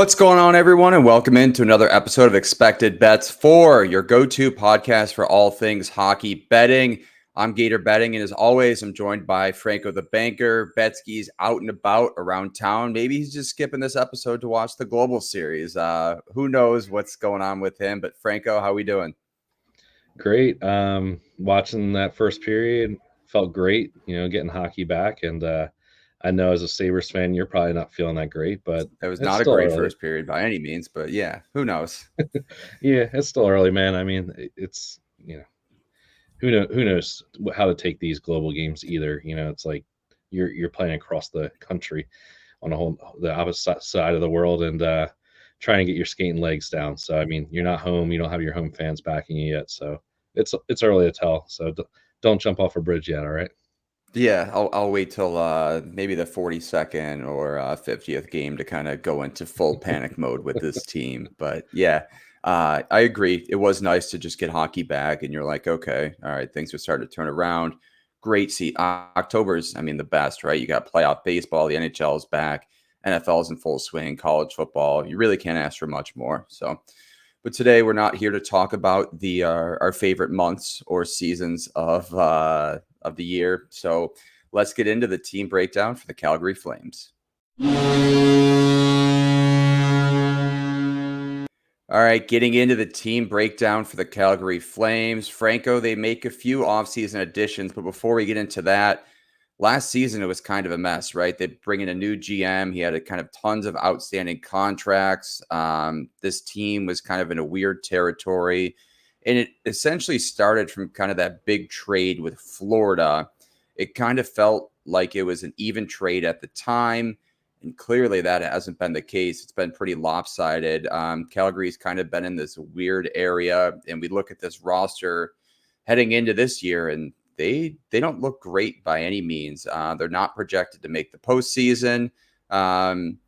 What's going on, everyone, and welcome into another episode of Expected Bets for your go-to podcast for all things hockey betting. I'm Gator Betting, and as always, I'm joined by Franco the Banker. Betski's out and about around town. Maybe he's just skipping this episode to watch the Global Series. Who knows what's going on with him? But Franco, how we doing? Great. Watching that first period felt great, getting hockey back. And I know as a Sabres fan, you're probably not feeling that great, but It was it's not a still great early. first period by any means, but yeah, who knows? Yeah, it's still early, man. I mean, it's, who knows how to take these global games either. It's like you're playing across the country on the opposite side of the world and trying to get your skating legs down. So, I mean, you're not home. You don't have your home fans backing you yet. So it's early to tell. So don't jump off a bridge yet. All right. Yeah, I'll wait till maybe the 42nd or 50th game to kind of go into full panic mode with this team. But yeah, I agree. It was nice to just get hockey back, and you're like, okay, all right, things are starting to turn around. Great. See, October's, I mean, the best, right? You got playoff baseball, the NHL's back, NFL's in full swing, college football. You really can't ask for much more. So, but today we're not here to talk about the our favorite months or seasons of the year. So let's get into the team breakdown for the Calgary Flames. All right, getting into the team breakdown for the Calgary Flames. Franco, they make a few offseason additions, but before we get into that, last season it was kind of a mess, right? They bring in a new GM. He had a kind of tons of outstanding contracts. This team was kind of in a weird territory, and it essentially started from kind of that big trade with Florida. It kind of felt like it was an even trade at the time. And clearly that hasn't been the case. It's been pretty lopsided. Calgary's kind of been in this weird area, and we look at this roster heading into this year, and they don't look great by any means. They're not projected to make the postseason, and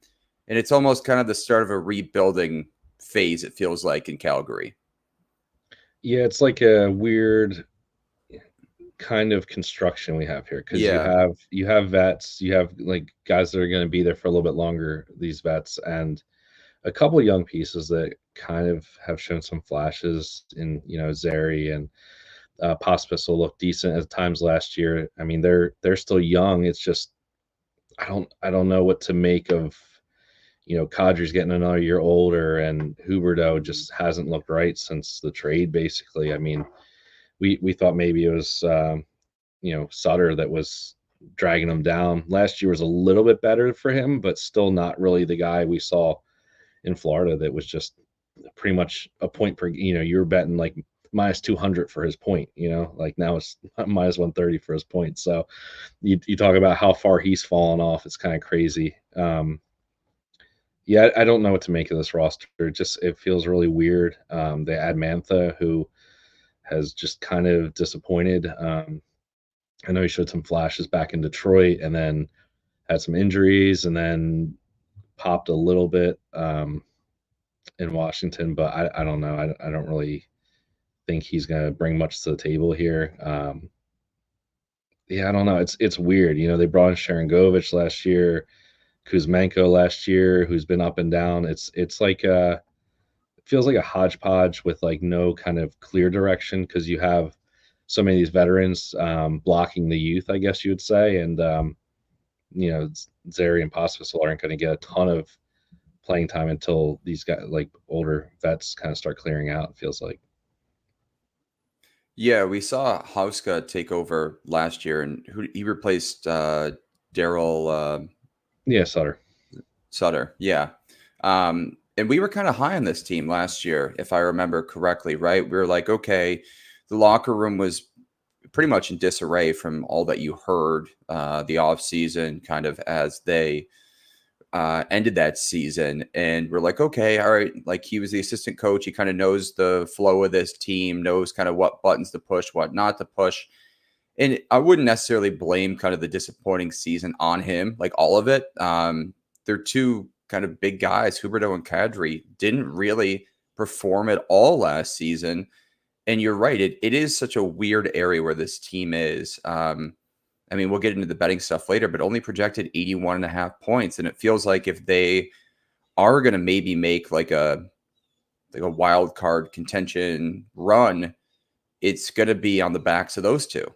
it's almost kind of the start of a rebuilding phase. It feels like in Calgary. Yeah, it's like a weird kind of construction we have here because you Yeah, have vets, you have like guys that are going to be there for a little bit longer, these vets, and a couple of young pieces that kind of have shown some flashes in Zary and Pospisil look decent at times last year. I mean, they're still young. It's just I don't know what to make of Kadri's getting another year older, and Huberdeau just hasn't looked right since the trade. Basically, I mean, we thought maybe it was Sutter that was dragging him down. Last year was a little bit better for him, but still not really the guy we saw in Florida that was just pretty much a point per. You were betting like minus 200 for his point. Like now it's minus 130 for his point. So you talk about how far he's fallen off. It's kind of crazy. Yeah, I don't know what to make of this roster. It feels really weird. They add Mantha, who has just kind of disappointed. I know he showed some flashes back in Detroit, and then had some injuries, and then popped a little bit in Washington. But I don't know. I don't really think he's going to bring much to the table here. Yeah, I don't know. It's weird. They brought in Sharangovich last year, Kuzmenko last year, who's been up and down. It's like it feels like a hodgepodge with like no kind of clear direction because you have so many of these veterans blocking the youth, I guess you would say, and Zary and Pospisil aren't going to get a ton of playing time until these guys like older vets kind of start clearing out. It feels like. yeah. We saw Hauska take over last year, and who he replaced Daryl Yeah, Sutter. Sutter. Yeah. And we were kind of high on this team last year, if I remember correctly, right? We were like, okay, the locker room was pretty much in disarray from all that you heard the offseason, kind of as they ended that season. And we're like, okay, all right. Like he was the assistant coach. He kind of knows the flow of this team, knows kind of what buttons to push, what not to push. And I wouldn't necessarily blame kind of the disappointing season on him, like all of it. They're two kind of big guys, Huberdeau and Kadri, didn't really perform at all last season. And you're right, it is such a weird area where this team is. I mean, we'll get into the betting stuff later, but only projected 81.5 points. And it feels like if they are going to maybe make like a wild card contention run, it's going to be on the backs of those two.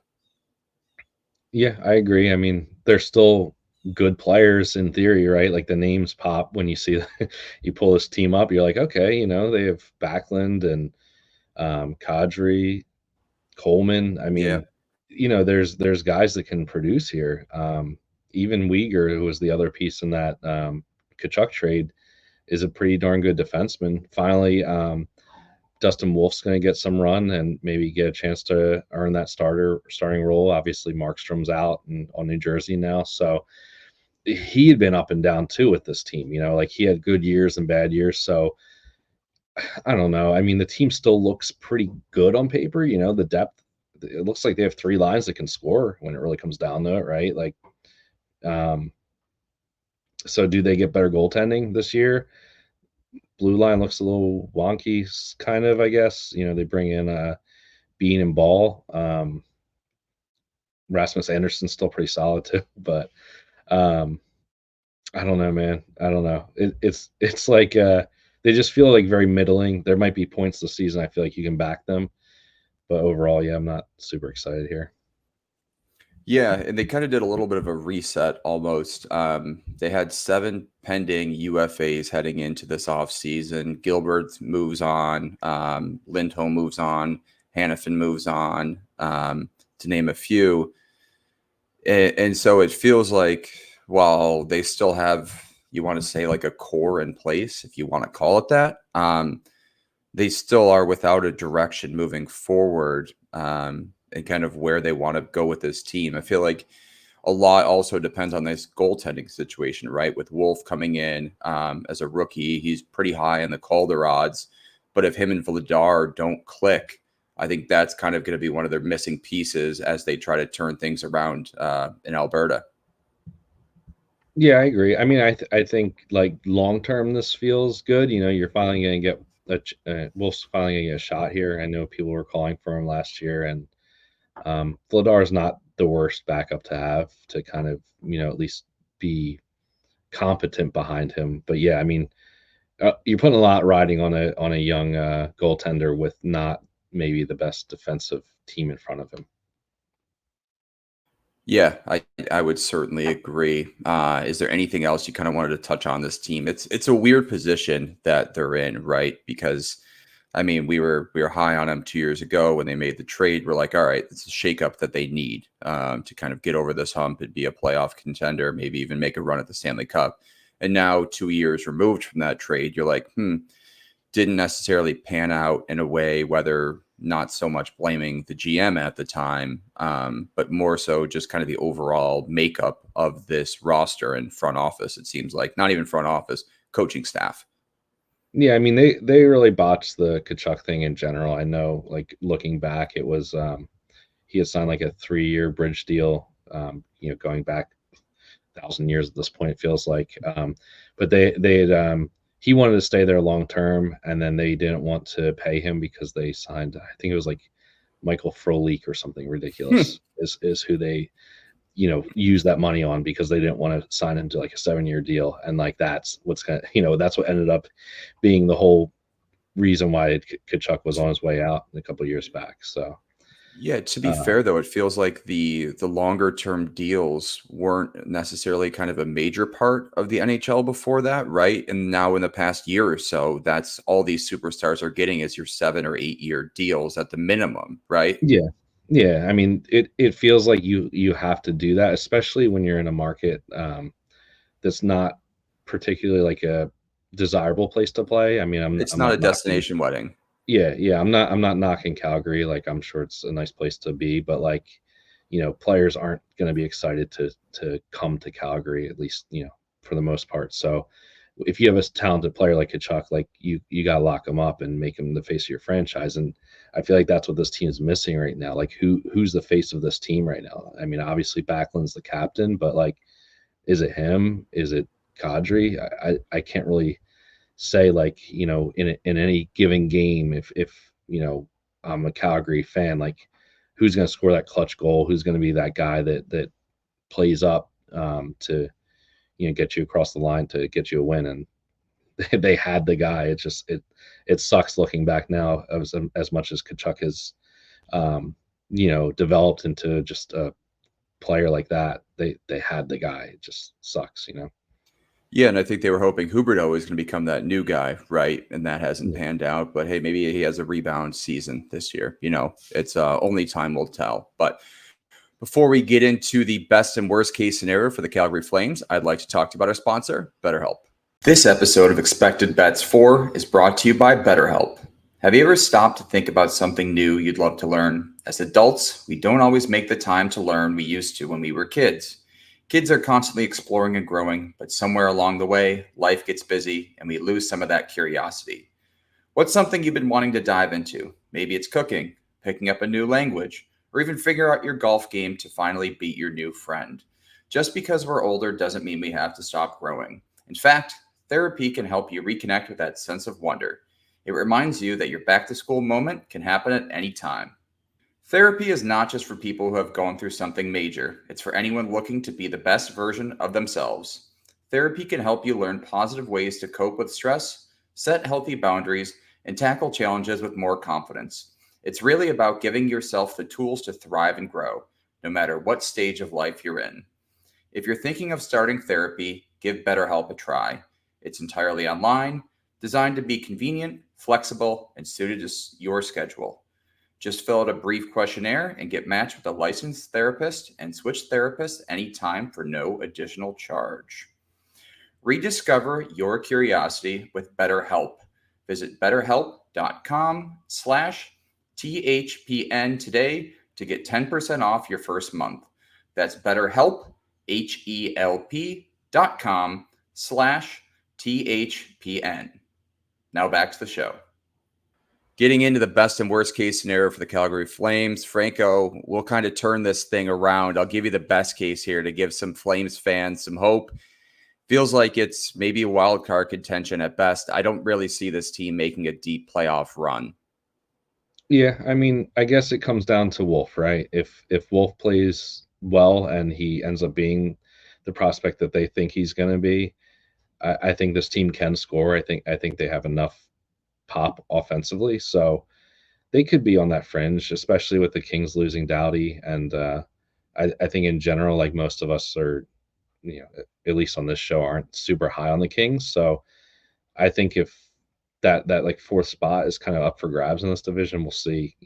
Yeah, I agree. I mean, they're still good players in theory, right? Like the names pop when you see you pull this team up. You're like, okay, they have Backlund and Kadri, Coleman. I Yeah. mean, there's guys that can produce here. Even Uyghur, who was the other piece in that Kachuk trade, is a pretty darn good defenseman. Finally, Dustin Wolf's going to get some run and maybe get a chance to earn that starting role. Obviously, Markstrom's out and on New Jersey now, so he had been up and down too with this team. Like he had good years and bad years. So I don't know. I mean, the team still looks pretty good on paper. The depth. It looks like they have three lines that can score when it really comes down to it, right? Like, um, so do they get better goaltending this year? Blue line looks a little wonky, kind of. I guess they bring in Bean and Ball. Rasmus Anderson's still pretty solid too, but um, I don't know, man. I don't know. It's like they just feel like very middling. There might be points this season I feel like you can back them, but overall, yeah, I'm not super excited here. Yeah, and they kind of did a little bit of a reset almost. They had 7 pending UFAs heading into this offseason. Gilbert moves on, Lindholm moves on, Hannafin moves on, to name a few. And so it feels like while they still have, you want to say like a core in place, if you want to call it that, they still are without a direction moving forward, and kind of where they want to go with this team. I feel like a lot also depends on this goaltending situation, right? With Wolf coming in as a rookie, he's pretty high in the Calder odds. But if him and Vladar don't click, I think that's kind of going to be one of their missing pieces as they try to turn things around in Alberta. Yeah, I agree. I mean, I think like long term, this feels good. You're finally going to get Wolf's finally going to get a shot here. I know people were calling for him last year, and Vladar is not the worst backup to have to kind of at least be competent behind him. But yeah, I mean, you're putting a lot riding on a young goaltender with not maybe the best defensive team in front of him. Yeah, I would certainly agree. Is there anything else you kind of wanted to touch on this team? It's a weird position that they're in, right? Because I mean, we were high on them 2 years ago when they made the trade. We're like, all right, it's a shakeup that they need to kind of get over this hump and be a playoff contender, maybe even make a run at the Stanley Cup. And now, 2 years removed from that trade, you're like, didn't necessarily pan out in a way, whether not so much blaming the GM at the time, but more so just kind of the overall makeup of this roster and front office. It seems like not even front office, coaching staff. Yeah, I mean they really botched the Kachuk thing in general. I know, like looking back, it was he had signed like a 3-year bridge deal, going back 1,000 years at this point. It feels like, but they had he wanted to stay there long term, and then they didn't want to pay him because they signed. I think it was like Michael Frolik or something ridiculous is who they use that money on because they didn't want to sign him to like a 7-year deal, and like that's what's gonna that's what ended up being the whole reason why Kachuk was on his way out a couple of years back. So Yeah, to be fair though, it feels like the longer term deals weren't necessarily kind of a major part of the NHL before that, right? And now in the past year or so, that's all these superstars are getting is your 7 or 8 year deals at the minimum, right? yeah, yeah. I mean, it feels like you have to do that, especially when you're in a market that's not particularly like a desirable place to play. I mean, It's I'm not not a knocking. destination wedding. Yeah, yeah. I'm not knocking Calgary. Like I'm sure it's a nice place to be, but like players aren't going to be excited to come to Calgary, at least for the most part. So if you have a talented player like Kachuk, like you got to lock him up and make him the face of your franchise. And I feel like that's what this team is missing right now. Like who's the face of this team right now? I mean, obviously Backlund's the captain, but like, is it him? Is it Kadri? I can't really say like in any given game if I'm a Calgary fan, like who's going to score that clutch goal, who's going to be that guy that plays up to get you across the line to get you a win. And they had the guy. It sucks looking back now as much as Kachuk has developed into just a player like that. They had the guy. It just sucks. Yeah, and I think they were hoping Huberto was going to become that new guy, right? And that hasn't Yeah. panned out. But hey, maybe he has a rebound season this year. It's only time will tell. But before we get into the best and worst case scenario for the Calgary Flames, I'd like to talk to you about our sponsor, BetterHelp. This episode of Expected Bets 4 is brought to you by BetterHelp. Have you ever stopped to think about something new you'd love to learn? As adults, we don't always make the time to learn we used to when we were kids. Kids are constantly exploring and growing, but somewhere along the way, life gets busy and we lose some of that curiosity. What's something you've been wanting to dive into? Maybe it's cooking, picking up a new language, or even figure out your golf game to finally beat your new friend. Just because we're older doesn't mean we have to stop growing. In fact, therapy can help you reconnect with that sense of wonder. It reminds you that your back to school moment can happen at any time. Therapy is not just for people who have gone through something major, it's for anyone looking to be the best version of themselves. Therapy can help you learn positive ways to cope with stress, set healthy boundaries, and tackle challenges with more confidence. It's really about giving yourself the tools to thrive and grow, no matter what stage of life you're in. If you're thinking of starting therapy, give BetterHelp a try. It's entirely online, designed to be convenient, flexible, and suited to your schedule. Just fill out a brief questionnaire and get matched with a licensed therapist and switch therapists anytime for no additional charge. Rediscover your curiosity with BetterHelp. Visit betterhelp.com/THPN today to get 10% off your first month. That's BetterHelp, HELP.com/THPN. Now back to the show. Getting into the best and worst case scenario for the Calgary Flames, Franco, we'll kind of turn this thing around. I'll give you the best case here to give some Flames fans some hope. Feels like it's maybe a wild card contention at best. I don't really see this team making a deep playoff run. Yeah, I mean, I guess it comes down to Wolf, right? If Wolf plays well and he ends up being the prospect that they think he's going to be, I think this team can score. I think they have enough pop offensively, so they could be on that fringe, especially with the Kings losing Doughty. And I think in general, like most of us are, at least on this show, aren't super high on the Kings. So I think if that like fourth spot is kind of up for grabs in this division, we'll see,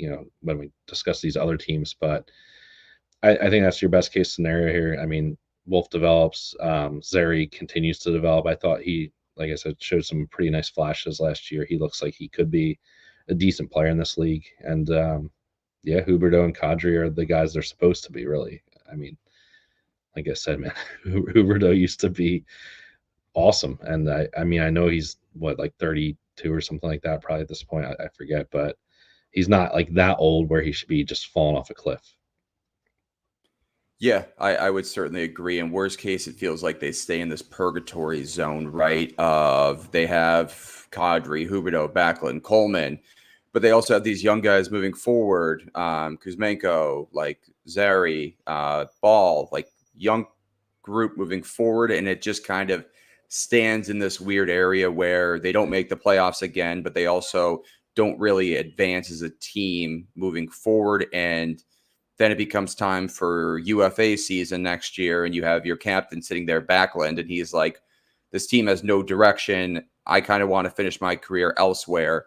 when we discuss these other teams. But I think that's your best case scenario here. I mean, Wolf develops, Zary continues to develop. I thought he, like I said, showed some pretty nice flashes last year. He looks like he could be a decent player in this league. And yeah, Huberto and Kadri are the guys they're supposed to be, really. I mean, like I said, man, Huberto used to be awesome. And I mean, I know he's what, like 32 or something like that, probably at this point. I forget, but he's not like that old where he should be just falling off a cliff. Yeah, I would certainly agree. In worst case, it feels like they stay in this purgatory zone, right? Of they have Kadri, Huberto, Backlund, Coleman, but they also have these young guys moving forward. Kuzmenko, like Zary, Ball, like young group moving forward, and it just kind of stands in this weird area where they don't make the playoffs again, but they also don't really advance as a team moving forward. And then it becomes time for UFA season next year, and you have your captain sitting there, Backlund, and he's like, this team has no direction. I kind of want to finish my career elsewhere.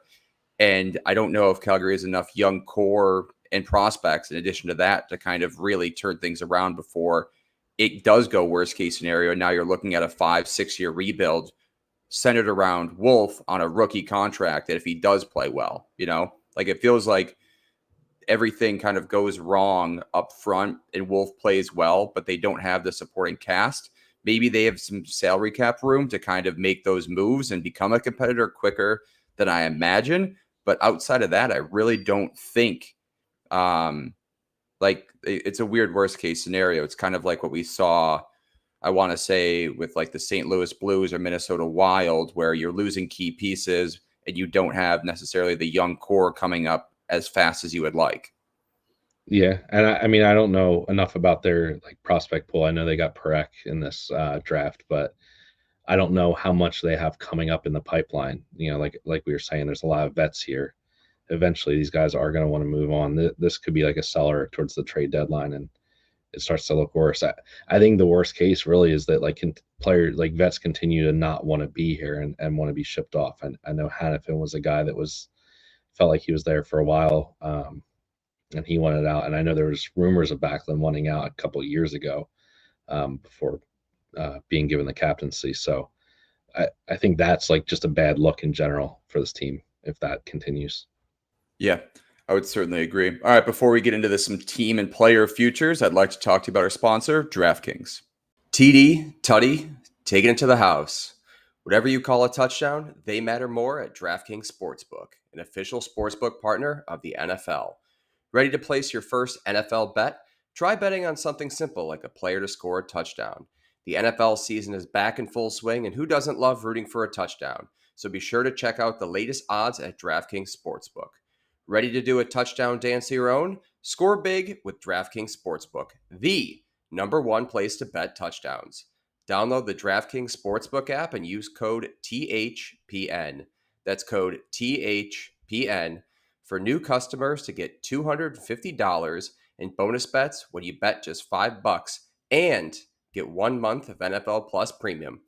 And I don't know if Calgary has enough young core and prospects in addition to that to kind of really turn things around before it does go worst case scenario. Now you're looking at a 5-6 year rebuild centered around Wolf on a rookie contract that if he does play well, like it feels like everything kind of goes wrong up front and Wolf plays well, but they don't have the supporting cast. Maybe they have some salary cap room to kind of make those moves and become a competitor quicker than I imagine. But outside of that, I really don't think like it's a weird worst case scenario. It's kind of like what we saw, I want to say, with like the St. Louis Blues or Minnesota Wild, where you're losing key pieces and you don't have necessarily the young core coming up as fast as you would like. Yeah, and I mean, I don't know enough about their like prospect pool. I know they got Perek in this draft, but I don't know how much they have coming up in the pipeline. Like we were saying, there's a lot of vets here. Eventually, these guys are going to want to move on. This could be like a seller towards the trade deadline, and it starts to look worse. I think the worst case really is that players like vets continue to not want to be here and want to be shipped off. And I know Hannafin was a guy that felt like he was there for a while, and he wanted out. And I know there was rumors of Backlund wanting out a couple of years ago, before being given the captaincy. So I think that's like just a bad look in general for this team if that continues. Yeah, I would certainly agree. All right, before we get into some team and player futures, I'd like to talk to you about our sponsor, DraftKings. TD, Tutty, taking it to the house. Whatever you call a touchdown, they matter more at DraftKings Sportsbook, an official sportsbook partner of the NFL. Ready to place your first NFL bet? Try betting on something simple like a player to score a touchdown. The NFL season is back in full swing, and who doesn't love rooting for a touchdown? So be sure to check out the latest odds at DraftKings Sportsbook. Ready to do a touchdown dance of your own? Score big with DraftKings Sportsbook, the number one place to bet touchdowns. Download the DraftKings Sportsbook app and use code THPN. That's code THPN for new customers to get $250 in bonus bets when you bet just $5 and get 1 month of NFL Plus Premium.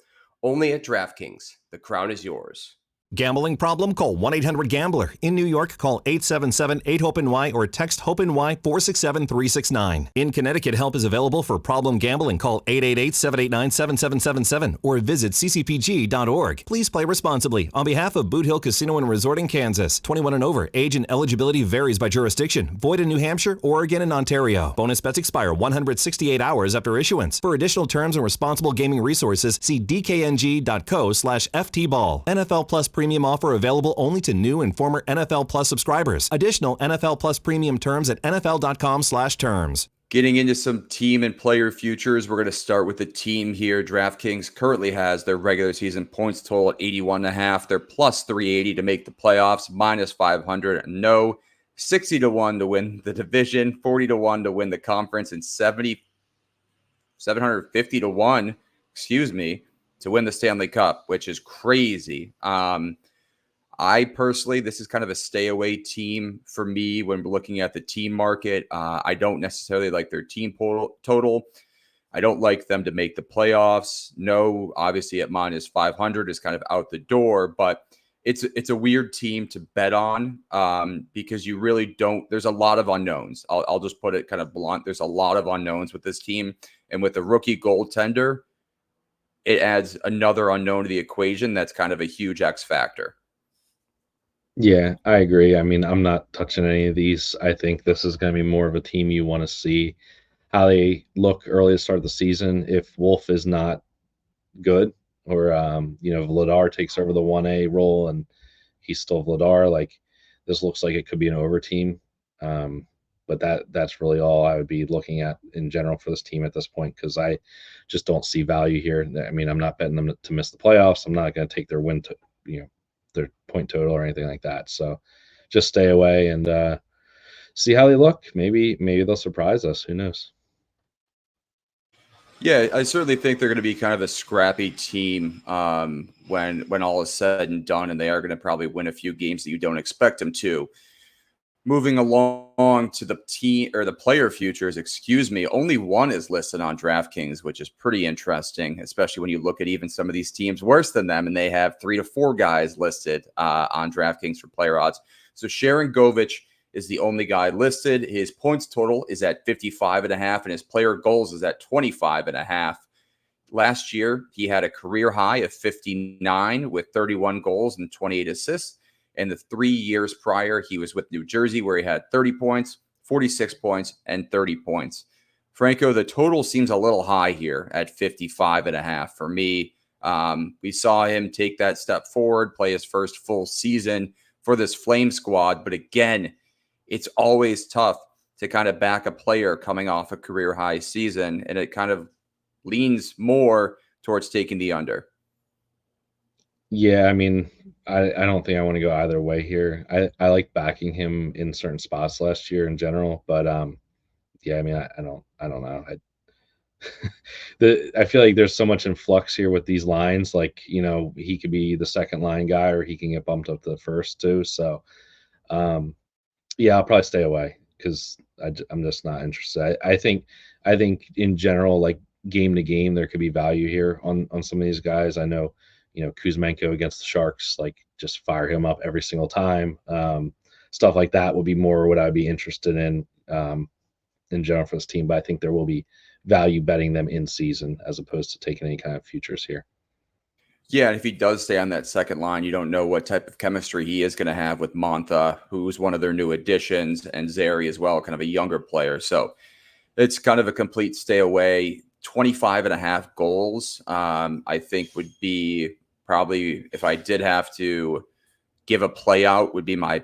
Only at DraftKings. The crown is yours. Gambling problem? Call 1-800-GAMBLER. In New York, call 877-8-HOPE-NY or text HOPE-NY 467-369. In Connecticut, help is available for problem gambling. Call 888-789-7777 or visit ccpg.org. Please play responsibly. On behalf of Boot Hill Casino and Resort in Kansas, 21 and over. Age and eligibility varies by jurisdiction. Void in New Hampshire, Oregon, and Ontario. Bonus bets expire 168 hours after issuance. For additional terms and responsible gaming resources, see dkng.co/ftball. NFL Plus Premium offer available only to new and former NFL Plus subscribers. Additional NFL Plus Premium terms at nfl.com/terms. Getting into some team and player futures, we're going to start with the team here. DraftKings currently has their regular season points total at 81.5. They're plus 380 to make the playoffs, minus 500 no, 60 to 1 to win the division, 40 to 1 to win the conference, and 750 to 1, to win the Stanley Cup, which is crazy. I personally, this is kind of a stay away team for me when we're looking at the team market. I don't necessarily like their team total. I don't like them to make the playoffs. No, obviously at minus 500 is kind of out the door, but it's a weird team to bet on because you really don't. There's a lot of unknowns. I'll just put it kind of blunt. There's a lot of unknowns with this team, and with the rookie goaltender, it adds another unknown to the equation. That's kind of a huge X factor. Yeah, I agree. I mean, I'm not touching any of these. I think this is going to be more of a team you want to see how they look early to start the season. If Wolf is not good, or Vladar takes over the 1A role and he's still Vladar, like this looks like it could be an over team. But that's really all I would be looking at in general for this team at this point, because I just don't see value here. I mean, I'm not betting them to miss the playoffs. I'm not going to take their their point total or anything like that. So just stay away and see how they look. Maybe they'll surprise us. Who knows? Yeah, I certainly think they're going to be kind of a scrappy team when all is said and done, and they are going to probably win a few games that you don't expect them to. Moving along to the team or the player futures, only one is listed on DraftKings, which is pretty interesting, especially when you look at even some of these teams worse than them, and they have 3 to 4 guys listed on DraftKings for player odds. So Sharon Govich is the only guy listed. His points total is at 55.5, and his player goals is at 25.5. Last year, he had a career high of 59 with 31 goals and 28 assists. And the 3 years prior, he was with New Jersey, where he had 30 points, 46 points, and 30 points. Franco, the total seems a little high here at 55.5 for me. We saw him take that step forward, play his first full season for this Flame squad. But again, it's always tough to kind of back a player coming off a career high season, and it kind of leans more towards taking the under. Yeah, I mean, I don't think I want to go either way here. I like backing him in certain spots last year in general, but yeah, I mean, I don't know. I feel like there's so much in flux here with these lines. Like, he could be the second line guy, or he can get bumped up to the first too. So, yeah, I'll probably stay away because I'm just not interested. I think in general, like game to game, there could be value here on some of these guys. I know, Kuzmenko against the Sharks, like just fire him up every single time. Stuff like that would be more what I'd be interested in general for this team. But I think there will be value betting them in season as opposed to taking any kind of futures here. Yeah, and if he does stay on that second line, you don't know what type of chemistry he is going to have with Monta, who's one of their new additions, and Zary as well, kind of a younger player. So it's kind of a complete stay away. 25.5 goals, I think would be probably, if I did have to give a play out, would be my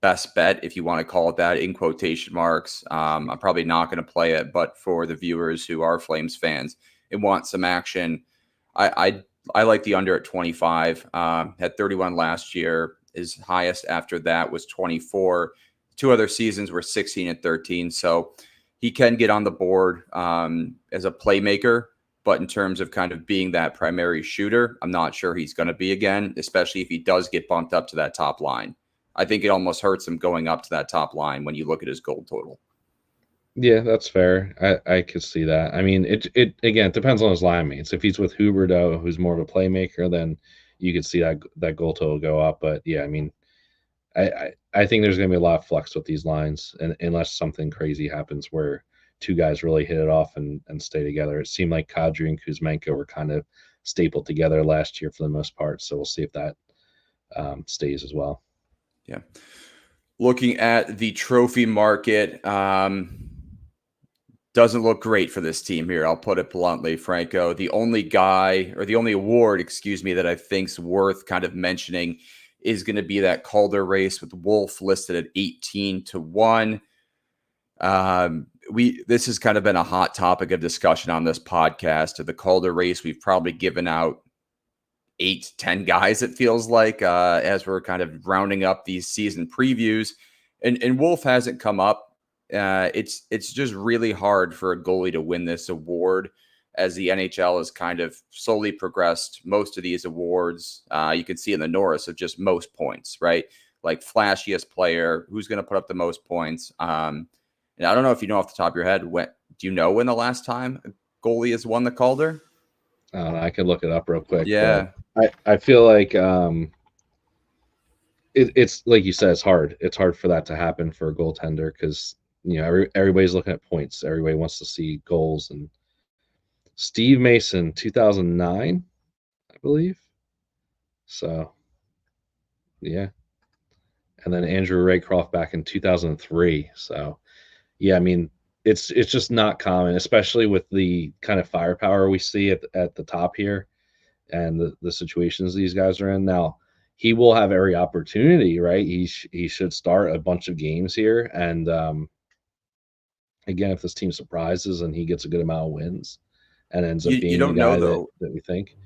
best bet, if you want to call it that, in quotation marks. I'm probably not going to play it, but for the viewers who are Flames fans and want some action, I like the under at 25. Had 31 last year. His highest after that was 24. 2 other seasons were 16 and 13. So he can get on the board as a playmaker, but in terms of kind of being that primary shooter, I'm not sure he's going to be again, especially if he does get bumped up to that top line. I think it almost hurts him going up to that top line when you look at his goal total. Yeah, that's fair. I could see that. I mean, it again, it depends on his line mates. If he's with Huberdeau, who's more of a playmaker, then you could see that goal total go up. But yeah, I mean, I think there's going to be a lot of flux with these lines, and unless something crazy happens where two guys really hit it off and stay together. It seemed like Kadri and Kuzmenko were kind of stapled together last year for the most part. So we'll see if that stays as well. Yeah. Looking at the trophy market, doesn't look great for this team here. I'll put it bluntly, Franco. The only guy, or the only award, excuse me, that I think's worth kind of mentioning is going to be that Calder race with Wolf listed at 18-1. This has kind of been a hot topic of discussion on this podcast. Of the Calder race, we've probably given out 8-10 guys, it feels like, as we're kind of rounding up these season previews, and Wolf hasn't come up. It's just really hard for a goalie to win this award, as the NHL has kind of slowly progressed most of these awards. You can see in the Norris of just most points, right? Like flashiest player, who's going to put up the most points. And I don't know if you know off the top of your head, do you know when the last time a goalie has won the Calder? I don't know. I could look it up real quick. Yeah. I feel like it's like you said, it's hard. It's hard for that to happen for a goaltender because everybody's looking at points. Everybody wants to see goals. And Steve Mason, 2009, I believe. So, yeah. And then Andrew Raycroft back in 2003. So, yeah, I mean, it's just not common, especially with the kind of firepower we see at the top here and the situations these guys are in. Now, he will have every opportunity, right? He should start a bunch of games here. And again, if this team surprises and he gets a good amount of wins and ends up You being the don't know, guy though. that we think.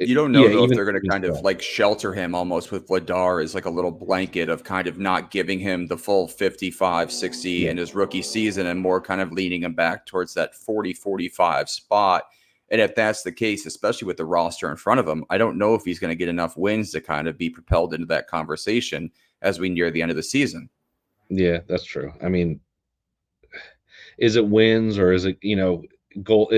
You don't know, though, if even they're going to kind of like shelter him almost with Vladar as like a little blanket of kind of not giving him the full 55, 60 in his rookie season and more kind of leaning him back towards that 40, 45 spot. And if that's the case, especially with the roster in front of him, I don't know if he's going to get enough wins to kind of be propelled into that conversation as we near the end of the season. Yeah, that's true. I mean, is it wins or is it, goal?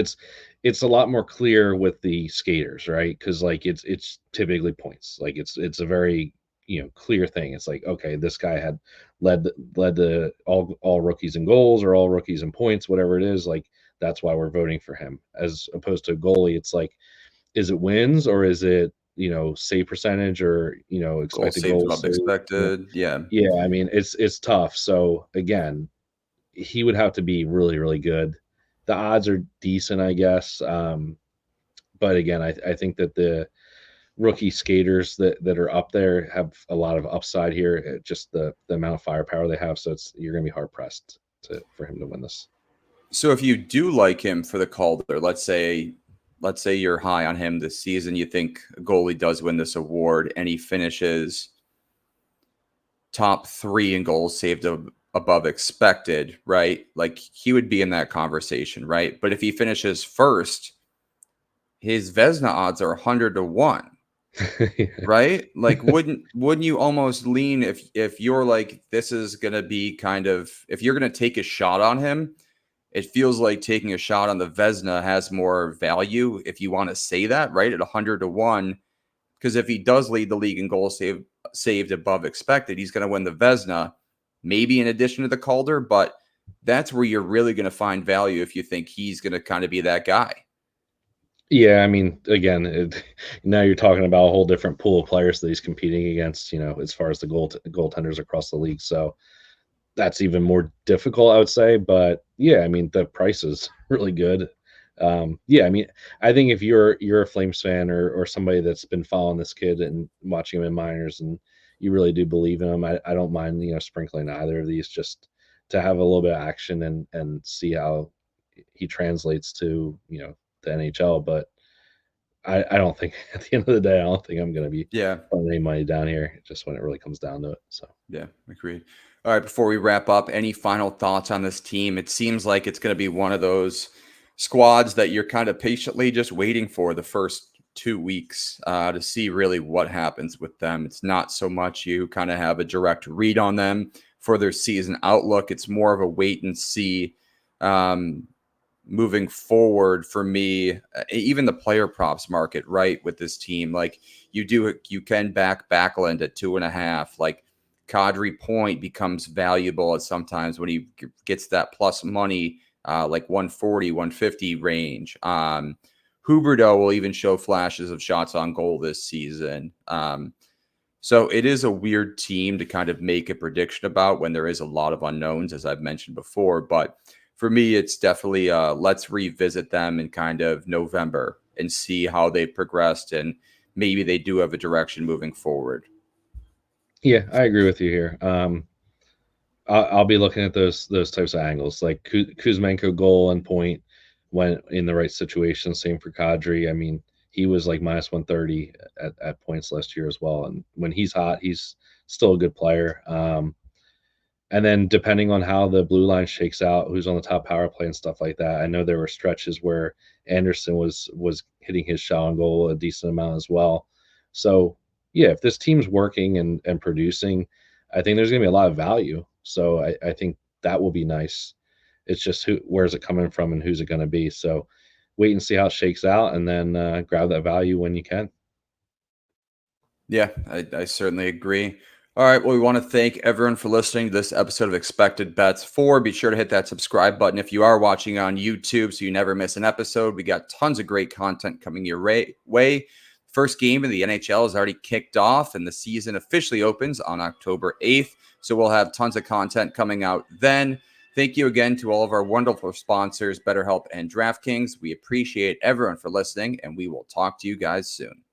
It's a lot more clear with the skaters, right? Because like it's typically points. Like it's a very clear thing. It's like, okay, this guy had led the all rookies in goals or all rookies in points, whatever it is. Like that's why we're voting for him. As opposed to a goalie, it's like, is it wins or is it save percentage or expected goals above expected? Yeah. Yeah, I mean it's tough. So again, he would have to be really, really good. The odds are decent, I guess. But again, I think that the rookie skaters that are up there have a lot of upside here. Just the amount of firepower they have. So you're going to be hard pressed for him to win this. So if you do like him for the Calder, let's say you're high on him this season, you think a goalie does win this award and he finishes top 3 in goals saved above expected, right? Like he would be in that conversation, right? But if he finishes first, his Vezina odds are 100-1, right? Like wouldn't you almost lean if you're like, this is gonna be kind of, if you're gonna take a shot on him, it feels like taking a shot on the Vezina has more value if you want to say that, right? At 100-1, because if he does lead the league in goals saved above expected, he's going to win the Vezina, maybe in addition to the Calder, but that's where you're really going to find value if you think he's going to kind of be that guy. Yeah, I mean, again, now you're talking about a whole different pool of players that he's competing against, as far as the goaltenders across the league. So that's even more difficult, I would say. But yeah, I mean, the price is really good. Yeah, I mean, I think if you're a Flames fan or somebody that's been following this kid and watching him in minors, and you really do believe in him, I don't mind sprinkling either of these just to have a little bit of action and see how he translates to the NHL. But I don't think at the end of the day, I don't think I'm going to be putting any money down here just when it really comes down to it. So yeah, agreed. All right, before we wrap up, any final thoughts on this team? It seems like it's going to be one of those squads that you're kind of patiently just waiting for the first 2 weeks to see really what happens with them. It's not so much you kind of have a direct read on them for their season outlook. It's more of a wait and see moving forward for me. Even the player props market, right, with this team, like you can back Backlund at 2.5. Like Kadri Point becomes valuable at sometimes when he gets that plus money, like 140, 150 range. Huberdeau will even show flashes of shots on goal this season. So it is a weird team to kind of make a prediction about when there is a lot of unknowns, as I've mentioned before. But for me, it's definitely let's revisit them in kind of November and see how they've progressed, and maybe they do have a direction moving forward. Yeah, I agree with you here. I'll be looking at those types of angles, like Kuzmenko goal and Point when in the right situation. Same for Kadri. I mean, he was like minus 130 at points last year as well. And when he's hot, he's still a good player. And then depending on how the blue line shakes out, who's on the top power play and stuff like that. I know there were stretches where Anderson was hitting his shot on goal a decent amount as well. So yeah, if this team's working and producing, I think there's going to be a lot of value. So I think that will be nice. It's just where's it coming from and who's it going to be. So wait and see how it shakes out, and then grab that value when you can. Yeah, I certainly agree. All right. Well, we want to thank everyone for listening to this episode of Expected Bets 4. Be sure to hit that subscribe button if you are watching on YouTube so you never miss an episode. We got tons of great content coming your way. First game in the NHL is already kicked off, and the season officially opens on October 8th. So we'll have tons of content coming out then. Thank you again to all of our wonderful sponsors, BetterHelp and DraftKings. We appreciate everyone for listening, and we will talk to you guys soon.